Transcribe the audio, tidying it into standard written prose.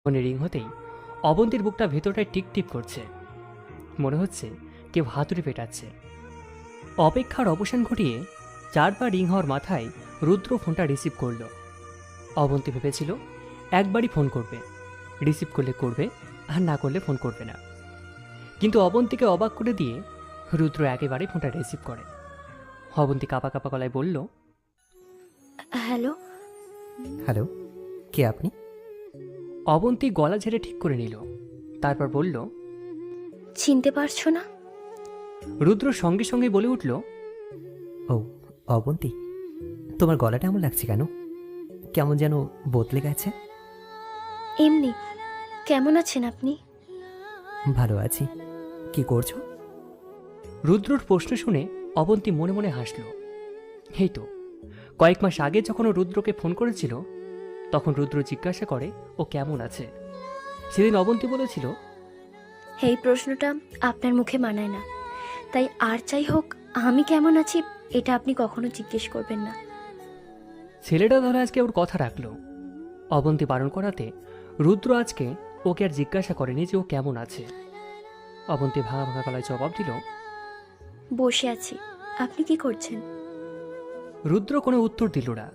ফোনে রিং হতেই অবন্তীর বুকটা ভেতরটায় টিকটিক করছে। মনে হচ্ছে কেউ হাতুড়ি পেটাচ্ছে। অপেক্ষার অবসান ঘটিয়ে 4বার রিং হওয়ার মাথায় রুদ্র ফোনটা রিসিভ করল। অবন্তী ভেবেছিল একবারই ফোন করবে, রিসিভ করলে করবে আর না করলে ফোন করবে না। কিন্তু অবন্তীকে অবাক করে দিয়ে রুদ্র একেবারে ফোনটা রিসিভ করে। অবন্তী কাঁপা কাঁপা গলায় বলল, হ্যালো। হ্যালো, কে আপনি? অবন্তী গলা ঝেড়ে ঠিক করে নিল, তারপর বলল। চিনতে পারছো না? রুদ্র সঙ্গে সঙ্গে বলে উঠল, ও অবন্তী, তোমার গলাটা এমন লাগছে কেন? কেমন যেন বদলে গেছে। এমনি। কেমন আছেন আপনি? ভালো আছি। কি করছো? রুদ্রর প্রশ্ন শুনে অবন্তী মনে মনে হাসল। এই তো কয়েক মাস আগে যখন ও রুদ্রকে ফোন করেছিল, তখন রুদ্র জিজ্ঞাসা করে ও কেমন আছে। সেদিন অবন্তী বলেছিল, এই প্রশ্নটা আপনার মুখে মানায় না, তাই আর যাই হোক আমি কেমন আছি এটা আপনি কখনো জিজ্ঞেস করবেন না। ছেলেটা ধরে আজকে ওর কথা রাখলো। অবন্তী বারণ করাতে রুদ্র আজকে ওকে আর জিজ্ঞাসা করেনি যে ও কেমন আছে। অবন্তী ভাঙা ভাঙা গলায় জবাব দিল, বসে আছি। আপনি কি করছেন? রুদ্র কোনো উত্তর দিল না।